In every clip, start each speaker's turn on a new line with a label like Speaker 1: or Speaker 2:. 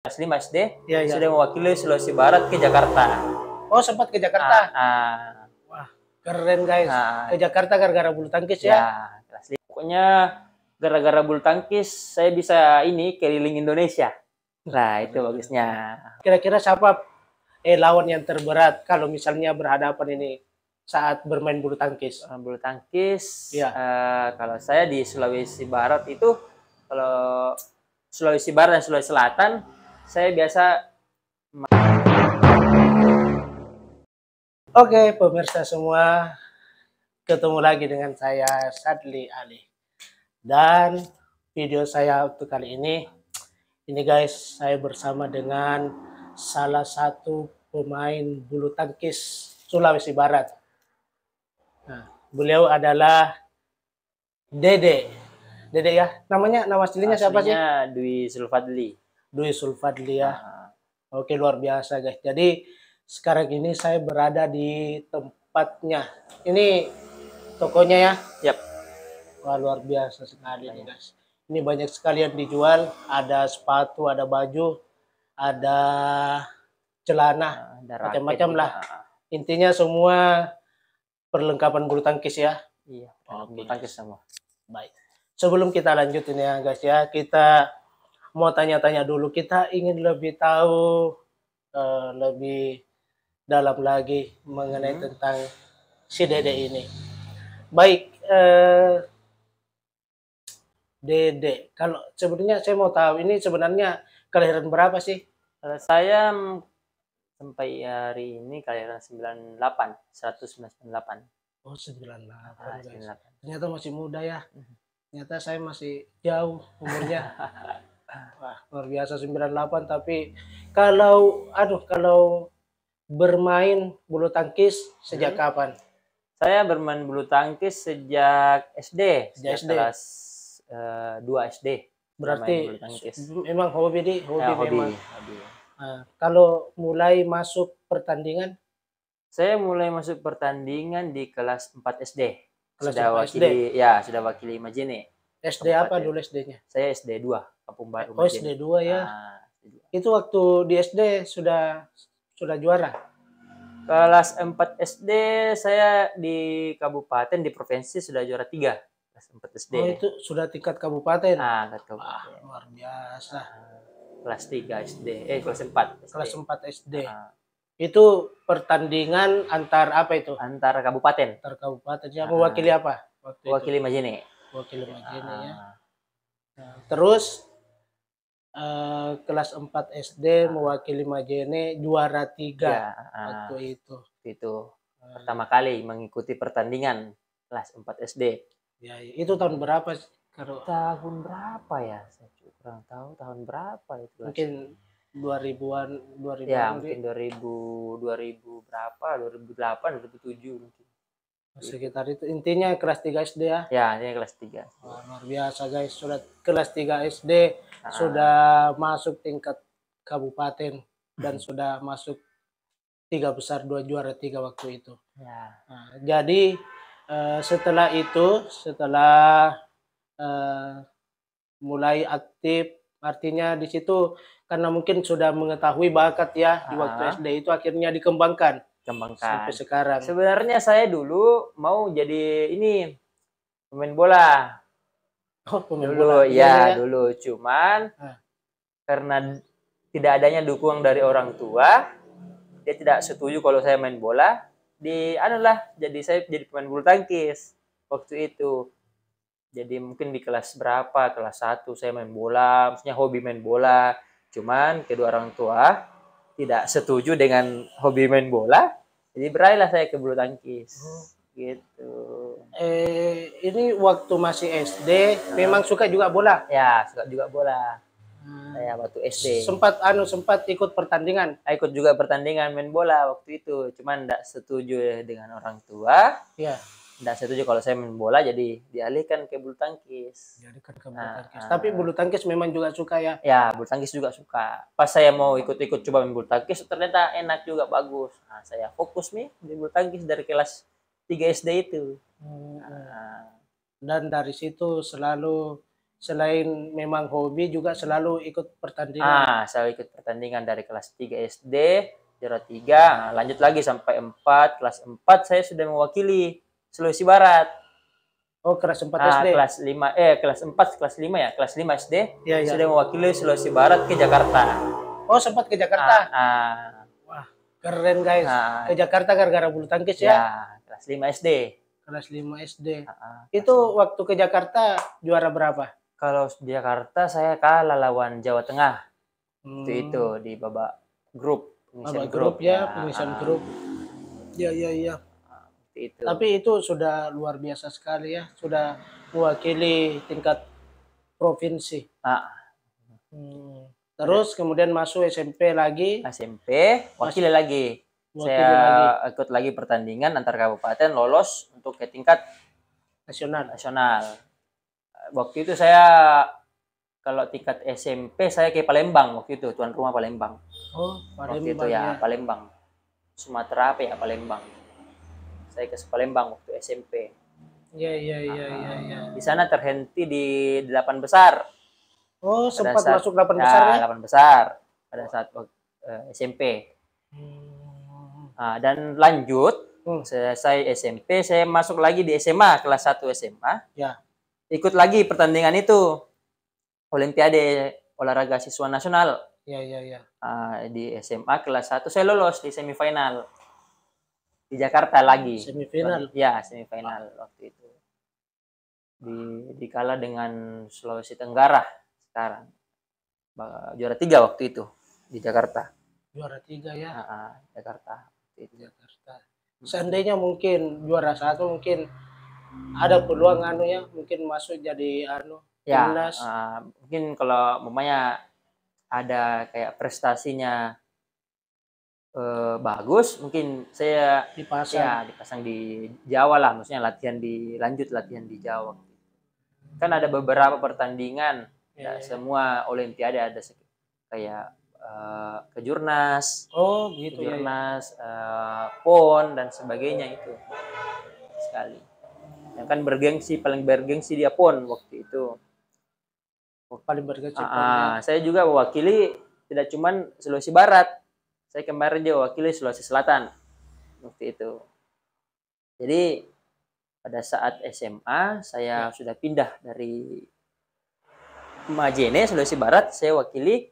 Speaker 1: kelas 5 SD,
Speaker 2: Iya, iya.
Speaker 1: sudah mewakili Sulawesi Barat ke Jakarta.
Speaker 2: Oh, sempat ke Jakarta.
Speaker 1: Ah,
Speaker 2: Wah, keren guys.
Speaker 1: ah,
Speaker 2: Ke Jakarta gara-gara bulu tangkis ya.
Speaker 1: ya, kelas 5. Pokoknya gara-gara bulu tangkis saya bisa ini keliling Indonesia. Nah, itu bagusnya.
Speaker 2: Kira-kira siapa lawan yang terberat kalau misalnya berhadapan ini saat bermain bulu tangkis?
Speaker 1: Bulu tangkis,
Speaker 2: Iya.
Speaker 1: kalau saya di Sulawesi Barat itu, kalau Sulawesi Barat dan Sulawesi Selatan, saya biasa.
Speaker 2: Oke, pemirsa semua, ketemu lagi dengan saya Sadli Ali. Dan video saya untuk kali ini guys, saya bersama dengan salah satu pemain bulu tangkis Sulawesi Barat. Nah, beliau adalah Dede. Dede ya, nama aslinya siapa sih?
Speaker 1: Dwi Zulfadli.
Speaker 2: Dwi Zulfadli ya.
Speaker 1: Nah,
Speaker 2: Oke, luar biasa guys. Jadi sekarang ini saya berada di tempatnya. Ini tokonya ya.
Speaker 1: yap.
Speaker 2: Wah, luar biasa sekali nih guys. Ini banyak sekali yang dijual. Ada sepatu, ada baju, ada celana,
Speaker 1: Ada
Speaker 2: macam-macam
Speaker 1: raket
Speaker 2: lah.
Speaker 1: juga.
Speaker 2: Intinya semua perlengkapan bulu tangkis ya.
Speaker 1: Iya,
Speaker 2: Oke.
Speaker 1: bulu tangkis semua.
Speaker 2: Baik. Sebelum kita lanjutin ya guys ya, kita mau tanya-tanya dulu. Kita ingin lebih tahu lebih dalam lagi mengenai tentang si Dede ini. Baik, Dede. Kalau sebenarnya saya mau tahu ini sebenarnya kelahiran berapa sih?
Speaker 1: Kalau saya sampai hari ini kelahiran 98, 1998.
Speaker 2: Oh, 98
Speaker 1: Ah,
Speaker 2: guys.
Speaker 1: 98.
Speaker 2: Ternyata masih muda ya. Ternyata saya masih jauh umurnya. Wah, luar biasa 98, tapi kalau bermain bulu tangkis sejak kapan?
Speaker 1: Saya bermain bulu tangkis sejak SD,
Speaker 2: Sejak SD.
Speaker 1: kelas 2 SD.
Speaker 2: Berarti
Speaker 1: Main bulu tangkis.
Speaker 2: memang hobi
Speaker 1: Hobi.
Speaker 2: memang. Nah, kalau mulai masuk pertandingan
Speaker 1: Saya mulai masuk pertandingan di kelas 4 SD.
Speaker 2: Kelas
Speaker 1: Sudah
Speaker 2: 4 SD.
Speaker 1: wakili, ya, sudah wakili Majene.
Speaker 2: SD apa dulu SD-nya?
Speaker 1: Saya SD 2, Kampung Baru
Speaker 2: Oh,
Speaker 1: Majene.
Speaker 2: SD 2 ya.
Speaker 1: Ah, SD 2.
Speaker 2: Itu waktu di SD sudah juara.
Speaker 1: Kelas 4 SD saya di kabupaten, di provinsi sudah juara 3. Kelas 4 SD.
Speaker 2: Oh, itu sudah tingkat kabupaten.
Speaker 1: Tingkat
Speaker 2: Wah,
Speaker 1: kabupaten.
Speaker 2: luar biasa.
Speaker 1: Kelas 3 SD. Kelas 4 SD.
Speaker 2: Kelas 4 SD.
Speaker 1: Ah,
Speaker 2: Itu pertandingan antar apa itu?
Speaker 1: antar kabupaten.
Speaker 2: Antar kabupaten. Ya, mewakili apa? Waktu itu?
Speaker 1: Wakili Majene.
Speaker 2: Wakili Majene ya.
Speaker 1: Ah,
Speaker 2: Nah, terus kelas 4 SD mewakili Majene juara 3
Speaker 1: ya,
Speaker 2: waktu itu.
Speaker 1: itu pertama kali mengikuti pertandingan kelas 4 SD.
Speaker 2: Ya, itu tahun berapa sih? Kalau
Speaker 1: Tahun berapa ya? Saya juga kurang tahu tahun berapa itu.
Speaker 2: mungkin 2000-an, 2000
Speaker 1: Ya, mungkin 2000 berapa? 2008, 2007 mungkin.
Speaker 2: sekitar itu. Intinya kelas 3 SD ya.
Speaker 1: Ya, ini kelas 3.
Speaker 2: Wah, luar biasa guys. Sudah kelas 3 SD sudah masuk tingkat kabupaten dan sudah masuk 3 besar, 2 juara 3 waktu itu.
Speaker 1: Ya.
Speaker 2: Nah, jadi setelah itu, setelah mulai aktif, artinya di situ karena mungkin sudah mengetahui bakat ya di waktu SD itu akhirnya dikembangkan sampai sekarang.
Speaker 1: Sebenarnya saya dulu mau jadi ini pemain bola.
Speaker 2: Oh, pemain
Speaker 1: Dulu,
Speaker 2: bola.
Speaker 1: ya, dulu. Cuman karena tidak adanya dukungan dari orang tua, dia tidak setuju kalau saya main bola. Jadi saya jadi pemain bulu tangkis waktu itu. Jadi mungkin di kelas berapa, kelas 1 saya main bola, maksudnya hobi main bola. Cuman kedua orang tua tidak setuju dengan hobi main bola, jadi beralihlah saya ke bulu tangkis. Gitu.
Speaker 2: Ini waktu masih SD memang suka juga bola.
Speaker 1: Ya, suka juga bola. Saya waktu SD.
Speaker 2: Sempat ikut pertandingan.
Speaker 1: Ikut juga pertandingan main bola waktu itu, cuman enggak setuju dengan orang tua.
Speaker 2: Iya.
Speaker 1: Enggak setuju kalau saya main bola, jadi dialihkan ke bulu tangkis.
Speaker 2: Tapi bulu tangkis memang juga suka ya?
Speaker 1: Ya, bulu tangkis juga suka. Pas saya mau ikut-ikut coba main bulu tangkis, ternyata enak juga, bagus. Nah, saya fokus nih di bulu tangkis dari kelas 3 SD itu.
Speaker 2: Dan dari situ selalu selain memang hobi juga selalu ikut pertandingan.
Speaker 1: Saya ikut pertandingan dari kelas 3 SD, juara 3, lanjut lagi sampai 4, kelas 4 saya sudah mewakili Sulawesi Barat.
Speaker 2: Oh, kelas 4 SD.
Speaker 1: Kelas 4, kelas 5 ya, kelas 5 SD
Speaker 2: Ya, ya.
Speaker 1: sudah mewakili Sulawesi Barat ke Jakarta.
Speaker 2: Oh, sempat ke Jakarta. Wah, keren guys. Ke Jakarta gara-gara bulu tangkis ya?
Speaker 1: Ya, kelas 5 SD.
Speaker 2: Kelas 5 SD. Itu waktu ke Jakarta juara berapa?
Speaker 1: Kalau di Jakarta saya kalah lawan Jawa Tengah. Itu di babak grup.
Speaker 2: Babak grup ya, penyisian grup. Ya. Itu. Tapi itu sudah luar biasa sekali ya, sudah mewakili tingkat provinsi. Terus kemudian masuk SMP lagi.
Speaker 1: SMP, wakili lagi. Saya ikut lagi pertandingan antar kabupaten, lolos untuk ke tingkat nasional. Waktu itu saya kalau tingkat SMP saya ke Palembang waktu itu, tuan rumah Palembang.
Speaker 2: Oh, Palembang.
Speaker 1: Waktu itu ya, Palembang. Sumatera apa ya, Palembang. Saya ke Palembang waktu SMP.
Speaker 2: Iya.
Speaker 1: Di sana terhenti di 8 besar.
Speaker 2: Oh, sempat masuk 8 besar ya?
Speaker 1: 8 besar pada saat SMP. Dan lanjut, selesai SMP, saya masuk lagi di SMA, kelas 1 SMA.
Speaker 2: Ya.
Speaker 1: Ikut lagi pertandingan itu. Olimpiade olahraga siswa nasional.
Speaker 2: Ya.
Speaker 1: Di SMA kelas 1 saya lolos di semifinal. Di Jakarta lagi.
Speaker 2: Semifinal?
Speaker 1: Ya, semifinal waktu itu. Dikalah dengan Sulawesi Tenggara sekarang. Juara 3 waktu itu di Jakarta.
Speaker 2: Juara 3 ya?
Speaker 1: Jakarta.
Speaker 2: Jakarta. Seandainya mungkin juara 1 mungkin ada peluang mungkin masuk jadi timnas.
Speaker 1: Mungkin kalau mamanya ada kayak prestasinya bagus, mungkin saya dipasang di Jawa lah, maksudnya latihan di Jawa. Kan ada beberapa pertandingan, semua Olimpiade ada kayak kejurnas, kejurnas, PON dan sebagainya itu sekali. Yang kan paling bergengsi dia PON waktu itu.
Speaker 2: Paling bergengsi.
Speaker 1: Saya juga mewakili tidak cuman Sulawesi Barat. Saya kemarin juga wakili Sulawesi Selatan waktu itu. Jadi pada saat SMA saya sudah pindah dari Majene, Sulawesi Barat, saya wakili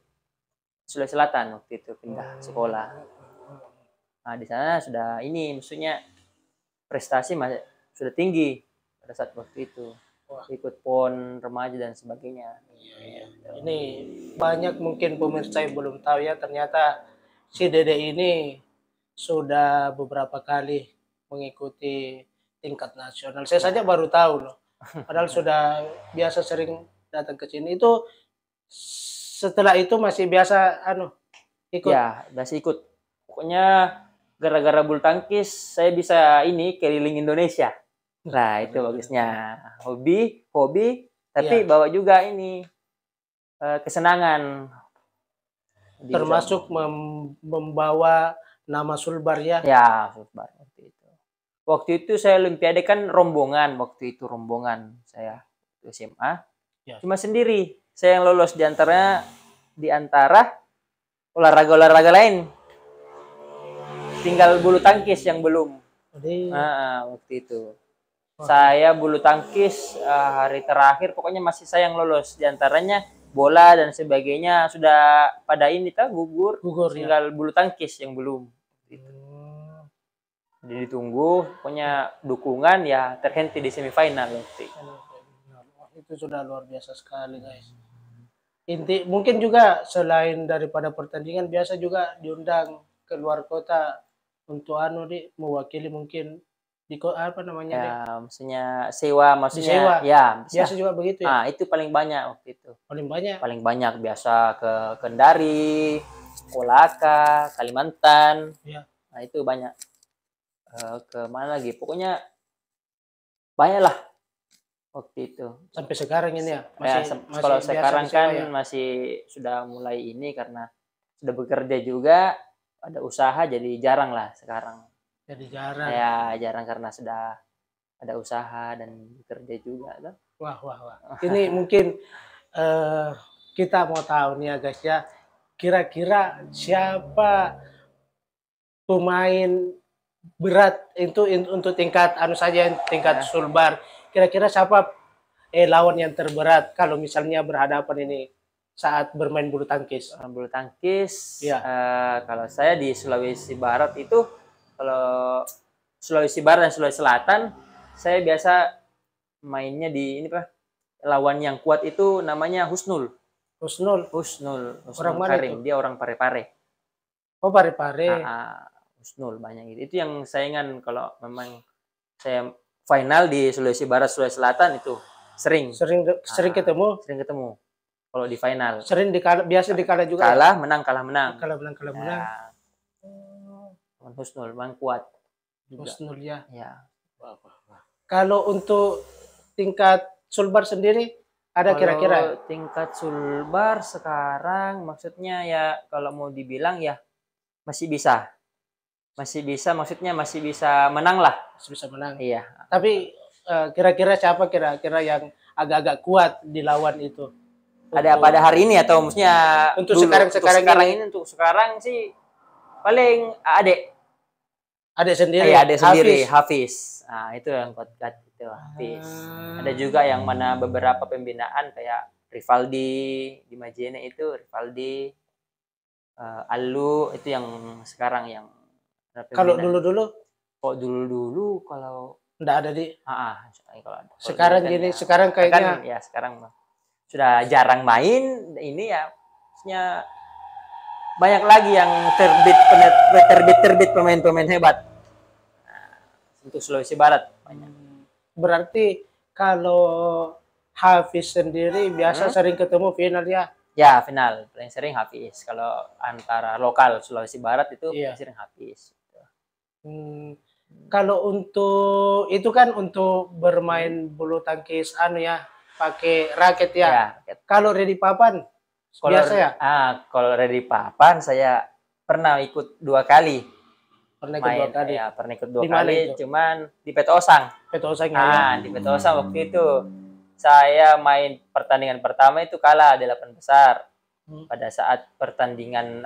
Speaker 1: Sulawesi Selatan waktu itu, pindah sekolah. Di sana sudah maksudnya prestasi sudah tinggi pada saat waktu itu. Ikut PON remaja dan sebagainya.
Speaker 2: Ini banyak mungkin pemirsa yang belum tahu ya, ternyata si Dede ini sudah beberapa kali mengikuti tingkat nasional. Saya saja baru tahu loh. Padahal sudah biasa sering datang ke sini. Itu setelah itu masih biasa ikut.
Speaker 1: Ya, masih ikut. Pokoknya gara-gara bulu tangkis saya bisa keliling Indonesia. Nah, itu bagusnya. Hobi, tapi bawa juga kesenangan.
Speaker 2: Termasuk membawa nama Sulbar ya?
Speaker 1: Ya, Sulbar waktu itu. Waktu itu saya Olimpiade kan rombongan saya SMA. Ya. Cuma sendiri. Saya yang lolos di antara olahraga lain. Tinggal bulu tangkis yang belum. Waktu itu. Saya bulu tangkis hari terakhir pokoknya masih saya yang lolos, di antaranya bola dan sebagainya sudah pada gugur tinggal bulu tangkis yang belum gitu. Jadi ditunggu pokoknya dukungan ya terhenti di semifinal waktu
Speaker 2: itu. Sudah luar biasa sekali guys. Mungkin juga selain daripada pertandingan biasa juga diundang ke luar kota untuk mewakili mungkin di
Speaker 1: maksudnya sewa ya
Speaker 2: biasa juga begitu ya.
Speaker 1: Itu paling banyak waktu itu.
Speaker 2: Paling
Speaker 1: banyak biasa ke Kendari, Kolaka, Kalimantan.
Speaker 2: Ya.
Speaker 1: Nah itu banyak. Ke mana lagi? Pokoknya banyak lah waktu itu.
Speaker 2: Sampai sekarang ini ya.
Speaker 1: Kalau sekarang kan masih sudah mulai karena sudah bekerja juga, ada usaha jadi jarang lah sekarang.
Speaker 2: Jadi jarang.
Speaker 1: Ya jarang karena sudah ada usaha dan bekerja juga.
Speaker 2: Wah, wah, wah. Ini mungkin kita mau tahu nih ya guys ya, kira-kira siapa pemain berat itu untuk tingkat anu saja tingkat
Speaker 1: Ya.
Speaker 2: sulbar. Kira-kira siapa lawan yang terberat kalau misalnya berhadapan ini saat bermain bulu tangkis?
Speaker 1: Bulu tangkis,
Speaker 2: Ya,
Speaker 1: kalau saya di Sulawesi Barat itu, kalau Sulawesi Barat dan Sulawesi Selatan, saya biasa mainnya di ini Pak, lawan yang kuat itu namanya Husnul.
Speaker 2: Husnul.
Speaker 1: Husnul,
Speaker 2: Orang
Speaker 1: Husnul
Speaker 2: mana itu?
Speaker 1: Karim, dia orang Parepare.
Speaker 2: Oh, Parepare.
Speaker 1: Husnul banyak gitu. Itu yang saingan kalau memang saya final di Sulawesi Barat, Sulawesi Selatan itu sering.
Speaker 2: Sering ketemu.
Speaker 1: Sering ketemu. Kalau di final.
Speaker 2: Sering dikalah, biasa dikalah juga
Speaker 1: kalah,
Speaker 2: ya?
Speaker 1: menang, kalah menang.
Speaker 2: Kalah menang, kalah menang.
Speaker 1: Husnul memang kuat juga.
Speaker 2: Husnul ya.
Speaker 1: Ya.
Speaker 2: Kalau untuk tingkat sulbar sendiri ada kira-kira?
Speaker 1: Tingkat sulbar sekarang maksudnya ya kalau mau dibilang ya masih bisa. Masih bisa, maksudnya masih bisa menang lah.
Speaker 2: Masih bisa menang.
Speaker 1: Iya.
Speaker 2: Tapi kira-kira siapa kira-kira yang agak-agak kuat di lawan itu?
Speaker 1: Ada pada hari ini atau maksudnya
Speaker 2: untuk
Speaker 1: dulu,
Speaker 2: sekarang ini?
Speaker 1: Untuk sekarang sih paling Adek.
Speaker 2: Adek sendiri.
Speaker 1: Iya, Adek sendiri, Hafiz. Nah, itu yang kuat itu Hafiz. Ada juga yang mana beberapa pembinaan kayak Rivaldi di Majene itu, Rivaldi, Alu itu yang sekarang yang
Speaker 2: kalau dulu-dulu?
Speaker 1: Kok dulu-dulu kalau
Speaker 2: enggak ada di
Speaker 1: kalau ada.
Speaker 2: Sekarang gini, sekarang kayaknya
Speaker 1: ya sekarang sudah jarang main ini ya. Maksudnya banyak lagi yang terbit pemain-pemain hebat. Nah, untuk Sulawesi Barat banyak.
Speaker 2: Berarti kalau Hafiz sendiri biasa sering ketemu final ya?
Speaker 1: Ya, final. Paling sering Hafiz. Kalau antara lokal Sulawesi Barat itu paling sering Hafiz.
Speaker 2: Kalau untuk itu kan untuk bermain bulu tangkis anu ya, pakai raket ya.
Speaker 1: Raket.
Speaker 2: Kalau ready papan biasa ya?
Speaker 1: Kalau ready papan saya pernah ikut 2 kali.
Speaker 2: Pernah ikut 2 kali.
Speaker 1: Ya, pernah ikut 2 kali, cuman di Petosang.
Speaker 2: Petosang ya.
Speaker 1: Di Petosang waktu itu saya main pertandingan pertama itu kalah 8 besar. Pada saat pertandingan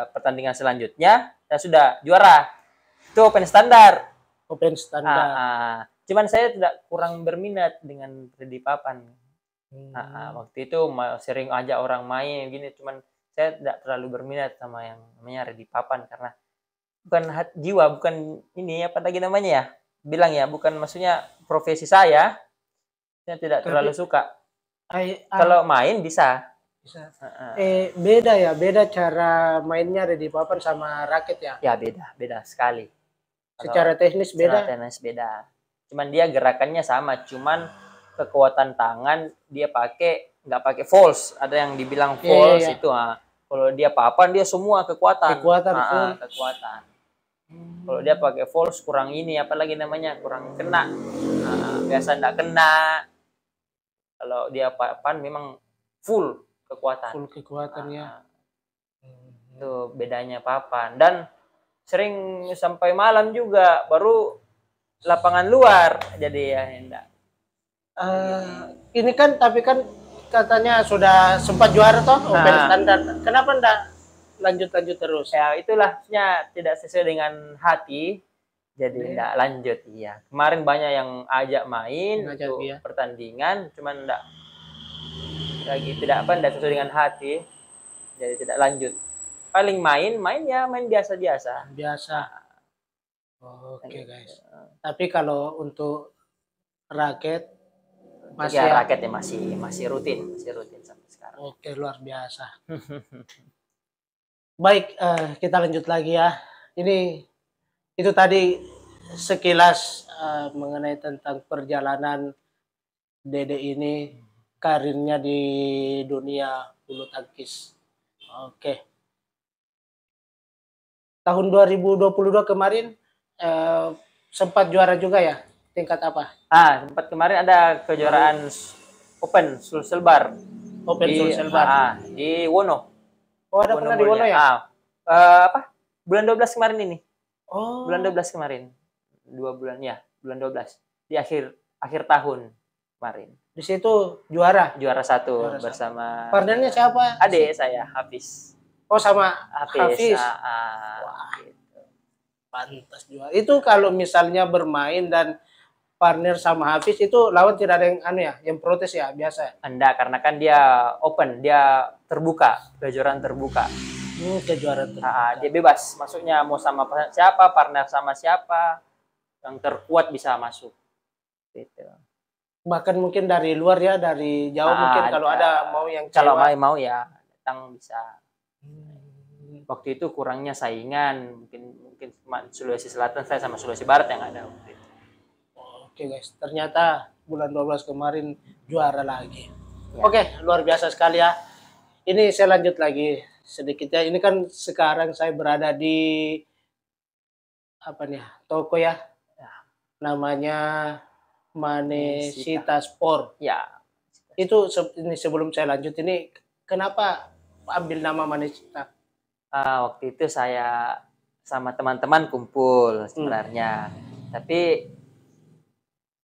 Speaker 1: pertandingan selanjutnya saya sudah juara. Itu open standar.
Speaker 2: Open standar.
Speaker 1: Cuman saya kurang berminat dengan ready papan. Waktu itu sering ajak orang main gini, cuman saya tidak terlalu berminat sama yang namanya ready papan karena bukan jiwa, bukan ini apa lagi namanya ya, bilang ya, bukan maksudnya profesi saya tidak terlalu suka. Kalau main bisa.
Speaker 2: Beda cara mainnya ready papan sama raket ya?
Speaker 1: Ya beda sekali.
Speaker 2: Secara teknis beda?
Speaker 1: Secara teknis beda. Cuman dia gerakannya sama, cuman kekuatan tangan dia nggak pakai false. Ada yang dibilang false itu. Kalau dia papan dia semua kekuatan. Kekuatan. Kalau dia pakai false kurang ini, apalagi namanya, kurang kena. Biasa nggak kena. Kalau dia papan memang full kekuatan.
Speaker 2: Full kekuatannya.
Speaker 1: Itu bedanya papan. Dan sering sampai malam juga, baru lapangan luar. Jadi ya enggak.
Speaker 2: Ini kan tapi kan katanya sudah sempat juara toh open standar. Kenapa enggak lanjut terus?
Speaker 1: Ya itulah tidak sesuai dengan hati, jadi enggak lanjut. Iya. Kemarin banyak yang ajak main untuk pertandingan, cuman enggak sesuai dengan hati, jadi tidak lanjut. Paling main biasa-biasa.
Speaker 2: Oke guys. Tapi kalau untuk raket
Speaker 1: raketnya masih rutin sampai sekarang.
Speaker 2: Oke, luar biasa. Baik, kita lanjut lagi ya. Itu tadi sekilas mengenai tentang perjalanan Dede ini, karirnya di dunia bulu tangkis. Oke. Tahun 2022 kemarin sempat juara juga ya? Tingkat apa?
Speaker 1: Sempat kemarin ada kejuaraan Open Sulselbar.
Speaker 2: Sulselbar.
Speaker 1: Di Wono.
Speaker 2: Oh, ada pernah di Wono ya?
Speaker 1: Bulan 12 kemarin ini.
Speaker 2: Oh.
Speaker 1: Bulan 12 kemarin. 2 bulan ya, bulan 12. Di akhir tahun. kemarin.
Speaker 2: Di situ juara.
Speaker 1: Juara 1
Speaker 2: Juara
Speaker 1: bersama
Speaker 2: partnernya siapa?
Speaker 1: adik saya, Hafiz.
Speaker 2: Oh, sama
Speaker 1: Hafiz.
Speaker 2: Hafiz.
Speaker 1: Wah, gitu.
Speaker 2: Pantas juara. Itu kalau misalnya bermain dan partner sama Hafiz itu lawan tidak ada yang yang protes ya, biasa.
Speaker 1: Enggak, karena kan dia open, dia terbuka, kejuaraan terbuka.
Speaker 2: Kejuaraan terbuka.
Speaker 1: Dia bebas, masuknya mau sama siapa, partner sama siapa, yang terkuat bisa masuk. Gitu.
Speaker 2: Bahkan mungkin dari luar ya, dari jauh mungkin kalau ada mau yang
Speaker 1: kalau
Speaker 2: cewek.
Speaker 1: mau ya datang bisa. Waktu itu kurangnya saingan, mungkin Sulawesi Selatan saya sama Sulawesi Barat yang ada waktu itu.
Speaker 2: Oke guys, ternyata bulan 12 kemarin juara lagi.
Speaker 1: Ya.
Speaker 2: Oke, luar biasa sekali ya. Ini saya lanjut lagi sedikit ya. Ini kan sekarang saya berada di apa nih, toko ya. Namanya Manesita Sport.
Speaker 1: Ya.
Speaker 2: Itu ini sebelum saya lanjut ini, kenapa ambil nama Manesita?
Speaker 1: Waktu itu saya sama teman-teman kumpul sebenarnya. Tapi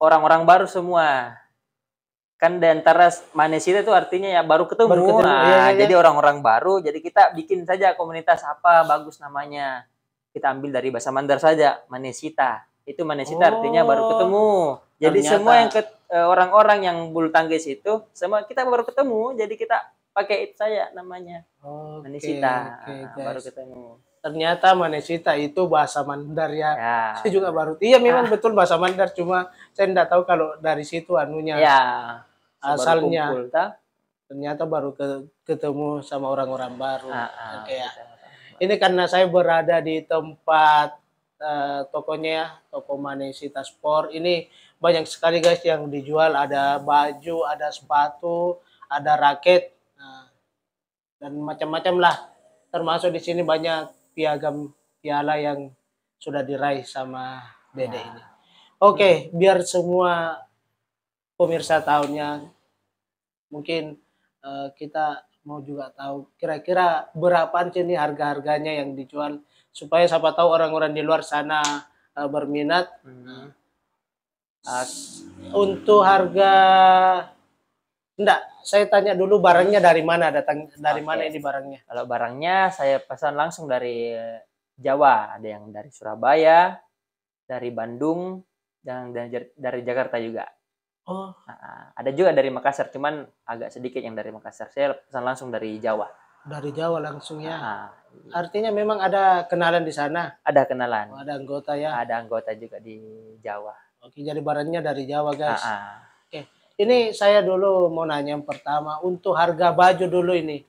Speaker 1: orang-orang baru semua. Kan di antara Manesita itu artinya ya baru ketemu. Jadi orang-orang baru, jadi kita bikin saja komunitas apa bagus namanya. Kita ambil dari bahasa Mandar saja, Manesita. Itu Manesita artinya baru ketemu. Jadi ternyata semua yang orang-orang yang bulu tangkis itu semua kita baru ketemu, jadi kita pakai itu saja namanya. Manesita. Baru ketemu.
Speaker 2: Ternyata Manesita itu bahasa Mandar ya. Saya juga baru. Iya memang betul bahasa Mandar, cuma saya tidak tahu kalau dari situ anunya.
Speaker 1: Ya.
Speaker 2: Asalnya. Kumpul, ternyata baru ketemu sama orang-orang baru. Ini karena saya berada di tempat tokonya ya, toko Manesita Sport. Ini banyak sekali guys yang dijual, ada baju, ada sepatu, ada raket, dan macam-macam lah. Termasuk di sini banyak piagam piala yang sudah diraih sama Dede ini. Oke, biar semua pemirsa tahunnya mungkin kita mau juga tahu kira-kira berapaan sih ini harga-harganya yang dijual, supaya siapa tahu orang-orang di luar sana berminat. Untuk harga, enggak, saya tanya dulu barangnya dari mana, datang dari mana ini barangnya?
Speaker 1: Kalau barangnya saya pesan langsung dari Jawa, ada yang dari Surabaya, dari Bandung, dan dari Jakarta juga.
Speaker 2: Oh.
Speaker 1: Ada juga dari Makassar, cuman agak sedikit yang dari Makassar. Saya pesan langsung dari Jawa.
Speaker 2: Dari Jawa langsung ya. Artinya memang ada kenalan di sana? Ada kenalan. Oh, ada anggota ya?
Speaker 1: Ada anggota juga di Jawa.
Speaker 2: Oke, jadi barangnya dari Jawa guys. Oke, ini saya dulu mau nanya yang pertama, untuk harga baju dulu ini.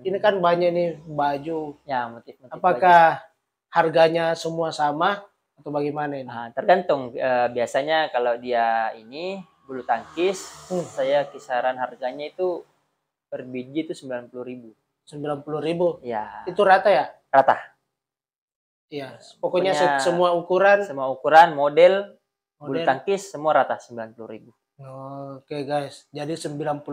Speaker 2: Ini kan banyak nih baju.
Speaker 1: Ya, motif-motif.
Speaker 2: Apakah harganya semua sama atau bagaimana ini?
Speaker 1: Tergantung. Biasanya kalau dia ini bulu tangkis, saya kisaran harganya itu per biji itu 90.000.
Speaker 2: 90.000?
Speaker 1: Ya.
Speaker 2: Itu rata ya?
Speaker 1: Rata.
Speaker 2: Iya. Pokoknya semua ukuran.
Speaker 1: Semua ukuran, model bulu tangkis semua rata 90.000.
Speaker 2: Oke guys, jadi 90.000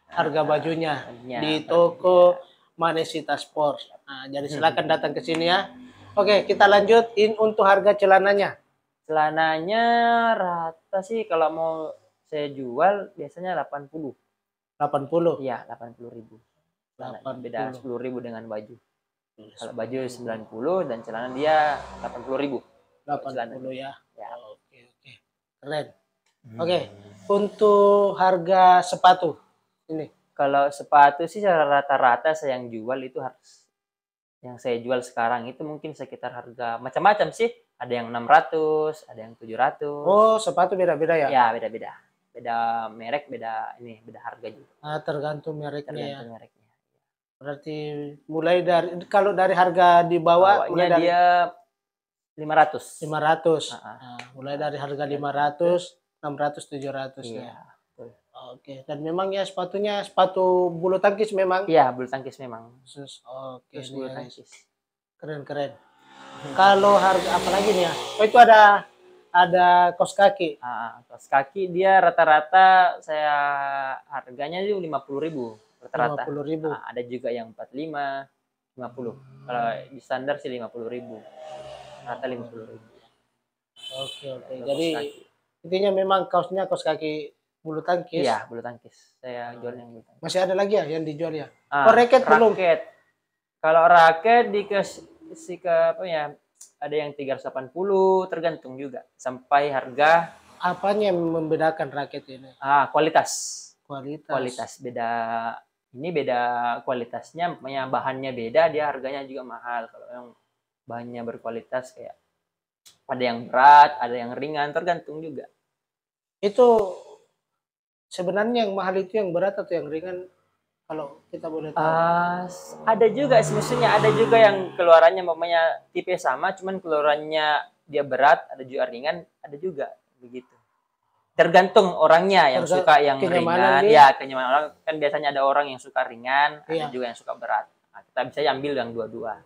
Speaker 2: harga bajunya di toko Manesita Sport. Nah, jadi silakan datang ke sini ya. Oke, kita lanjut untuk harga celananya.
Speaker 1: Celananya rata sih kalau mau saya jual biasanya 80.
Speaker 2: 80?
Speaker 1: Iya, 80.000. Beda 10.000 dengan baju. Kalau baju 90 dan celana dia 80.000.
Speaker 2: 80 ya. Oke. Keren. Oke, untuk harga sepatu ini.
Speaker 1: Kalau sepatu sih rata-rata saya yang jual itu harus, yang saya jual sekarang itu mungkin sekitar harga macam-macam sih. Ada yang 600, ada yang 700.
Speaker 2: Oh, sepatu beda-beda ya?
Speaker 1: Ya, beda-beda. Beda merek, beda harga juga.
Speaker 2: Tergantung mereknya.
Speaker 1: Tergantung mereknya.
Speaker 2: Berarti mulai dari, kalau dari harga di bawah, mulai dari
Speaker 1: dia 500.
Speaker 2: 500. Mulai dari harga 500, 600, 700 ya. Oke, dan memang ya sepatunya sepatu bulu tangkis memang?
Speaker 1: Iya, bulu tangkis memang.
Speaker 2: Oke,
Speaker 1: bulu tangkis.
Speaker 2: Keren. Kalau harga apa lagi nih ya? Oh, itu ada kaos kaki.
Speaker 1: Kaos kaki dia rata-rata saya harganya itu 50.000 rata-rata.
Speaker 2: 50.000.
Speaker 1: Ada juga yang 45, 50. Kalau di standar sih 50.000. Rata 50.000.
Speaker 2: Oke. Jadi intinya memang kaos kaki bulu tangkis.
Speaker 1: Iya, bulu tangkis. Saya jual yang bulu tangkis.
Speaker 2: Masih ada lagi ya yang dijual ya?
Speaker 1: Ah,
Speaker 2: raket belum?
Speaker 1: Kalau raket dikasih ke apa ya? Ada yang 380, tergantung juga. Sampai harga.
Speaker 2: Apanya yang membedakan raket ini?
Speaker 1: Kualitas.
Speaker 2: Kualitas.
Speaker 1: Beda. Ini beda kualitasnya, bahannya beda, dia harganya juga mahal. Kalau yang bahannya berkualitas kayak ada yang berat, ada yang ringan, tergantung juga.
Speaker 2: Itu sebenarnya yang mahal itu yang berat atau yang ringan? Kalau kita boleh tahu.
Speaker 1: Ada juga semestinya, ada juga yang keluarannya mamanya tipe sama, cuman keluarannya dia berat, ada juga ringan, ada juga begitu. Tergantung orangnya yang suka yang ringan, ya kenyamanan orang. Kan biasanya ada orang yang suka ringan, ada juga yang suka berat. Nah, kita bisa ambil yang dua-dua,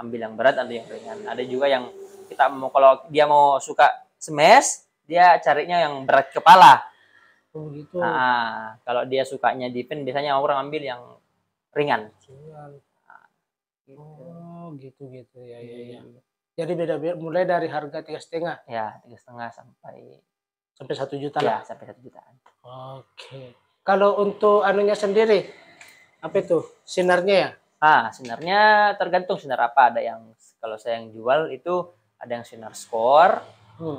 Speaker 1: ambil yang berat atau yang ringan. Ada juga yang kita mau, kalau dia mau suka smash, dia carinya yang berat kepala.
Speaker 2: Gitu.
Speaker 1: Kalau dia sukanya defense, biasanya orang ambil yang ringan.
Speaker 2: Gitu ya. Jadi beda-beda, mulai dari harga 3,5.
Speaker 1: Ya, 3,5 sampai
Speaker 2: 1 juta
Speaker 1: ya,
Speaker 2: lah.
Speaker 1: Sampai 1 jutaan.
Speaker 2: Oke. Kalau untuk anunya sendiri, apa itu? Sinarnya ya?
Speaker 1: Sinarnya tergantung sinar apa. Ada yang, kalau saya yang jual itu ada yang sinar Score,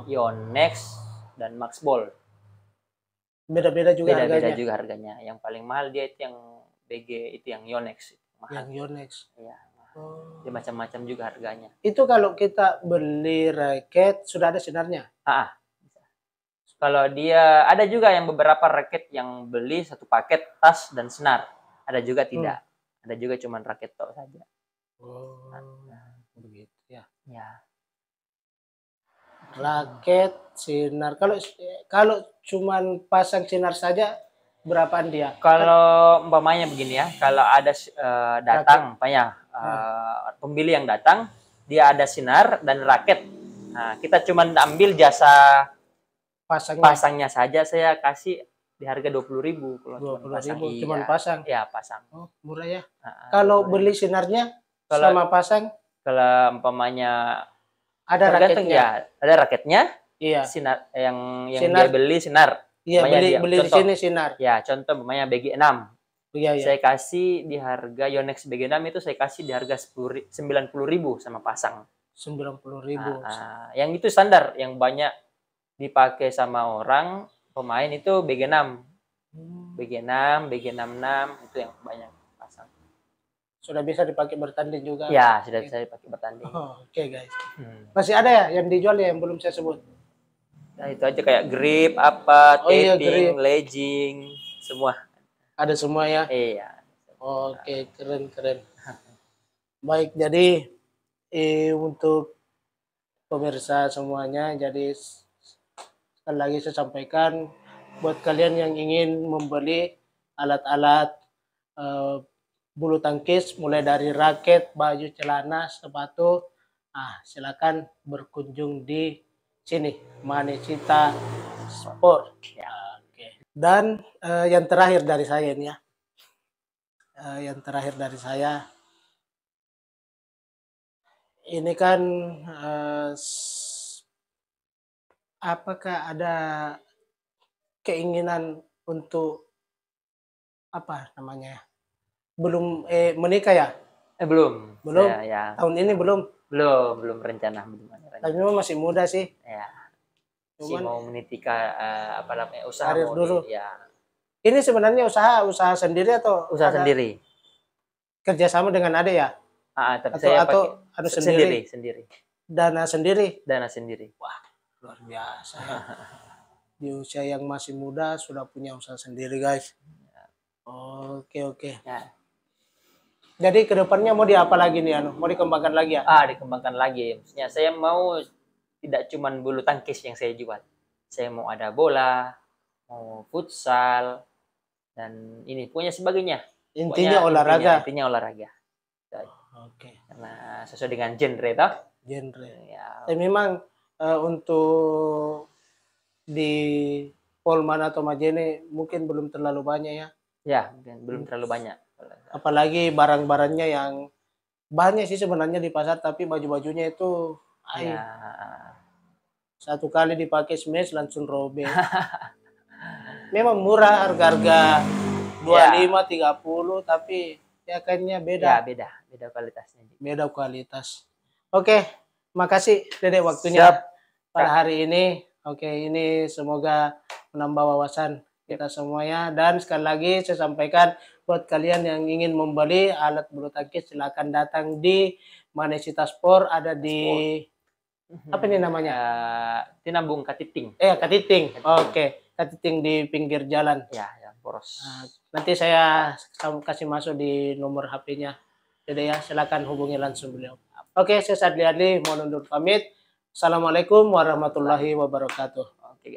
Speaker 1: Yonex, dan Max Ball.
Speaker 2: Beda-beda juga harganya?
Speaker 1: Beda-beda juga harganya. Yang paling mahal dia itu yang BG, itu yang Yonex.
Speaker 2: Yang Yonex?
Speaker 1: Iya. Dia macam-macam juga harganya.
Speaker 2: Itu kalau kita beli raket, sudah ada sinarnya?
Speaker 1: Kalau dia, ada juga yang beberapa raket yang beli satu paket tas dan senar. Ada juga tidak. Ada juga cuman raket tok saja.
Speaker 2: Begitu ya.
Speaker 1: Ya.
Speaker 2: Raket, sinar. Kalau cuman pasang sinar saja, berapaan dia?
Speaker 1: Kalau umpamanya begini ya, kalau ada datang, pembeli yang datang, dia ada sinar dan raket. Nah, kita cuman ambil jasa pasangnya saja, saya kasih di harga 20.000 kalau
Speaker 2: 20.000 cuman pasang.
Speaker 1: Ya, pasang.
Speaker 2: Murah ya. Kalau beli sinarnya sama pasang?
Speaker 1: Kalau umpamanya
Speaker 2: ada raketnya.
Speaker 1: Ya, ada raketnya.
Speaker 2: Iya.
Speaker 1: Sinar yang dia beli sinar.
Speaker 2: Iya, beli di sini sinar.
Speaker 1: Ya, contoh umpamanya BG6. Iya. Saya kasih di harga Yonex BG6 itu saya kasih di harga 90.000 sama pasang.
Speaker 2: 90.000.
Speaker 1: Yang itu standar, yang banyak dipakai sama orang pemain itu BG6. BG6, BG66 itu yang banyak pasang.
Speaker 2: Sudah bisa dipakai bertanding juga?
Speaker 1: Ya, sudah bisa dipakai bertanding.
Speaker 2: Oke, guys. Masih ada ya yang dijual ya yang belum saya sebut?
Speaker 1: Nah, itu aja kayak grip, taping, legging, semua.
Speaker 2: Ada semua ya?
Speaker 1: Iya.
Speaker 2: Oke, keren. Baik, jadi untuk pemirsa semuanya, jadi sekali lagi saya sampaikan buat kalian yang ingin membeli alat-alat bulu tangkis mulai dari raket, baju, celana, sepatu, silakan berkunjung di sini Manecita Sport. Oke. Dan yang terakhir dari saya ini ya, ini kan apakah ada keinginan untuk apa namanya? Belum menikah ya?
Speaker 1: Belum.
Speaker 2: Ya. Tahun ini belum
Speaker 1: rencana, belum ada rencana.
Speaker 2: Tapi memang masih muda sih.
Speaker 1: Ya. Masih mau menitika usaha
Speaker 2: dulu.
Speaker 1: Ya.
Speaker 2: Ini sebenarnya usaha sendiri atau
Speaker 1: usaha sendiri?
Speaker 2: Kerjasama dengan adik ya?
Speaker 1: Tapi saya pakai sendiri.
Speaker 2: Dana sendiri?
Speaker 1: Dana sendiri.
Speaker 2: Wah, luar biasa ya. Di usia yang masih muda sudah punya usaha sendiri, guys. Oke. Ya. Jadi kedepannya mau diapa lagi nih, mau dikembangkan lagi ya?
Speaker 1: Dikembangkan lagi. Maksudnya saya mau tidak cuma bulu tangkis yang saya jual. Saya mau ada bola, mau futsal, dan ini punya sebagainya.
Speaker 2: Intinya olahraga.
Speaker 1: Intinya olahraga.
Speaker 2: Oke.
Speaker 1: Karena sesuai dengan genre toh.
Speaker 2: Genre. Ya. Memang untuk di Polman atau Majene mungkin belum terlalu banyak ya.
Speaker 1: Ya, belum terlalu banyak.
Speaker 2: Apalagi barang-barangnya yang banyak sih sebenarnya di pasar, tapi baju-bajunya itu satu kali dipakai smash langsung robek. memang murah, harga-harga 25 30, tapi ya kayaknya beda.
Speaker 1: Ya, beda kualitasnya.
Speaker 2: Beda kualitas. Oke, makasih Dede waktunya pada hari ini. Oke, ini semoga menambah wawasan kita semuanya. Dan sekali lagi saya sampaikan buat kalian yang ingin membeli alat bulu tangkis, silakan datang di Manesita Sport, ada di apa ini namanya?
Speaker 1: Tinambung Katiting.
Speaker 2: Katiting. Oke, Katiting di pinggir jalan.
Speaker 1: Ya, poros.
Speaker 2: Nanti saya kasih masuk di nomor HP-nya. Jadi ya, silakan hubungi langsung beliau. Oke, saya Sadli Adli, mohon undur pamit. Assalamualaikum warahmatullahi wabarakatuh.
Speaker 1: Oke,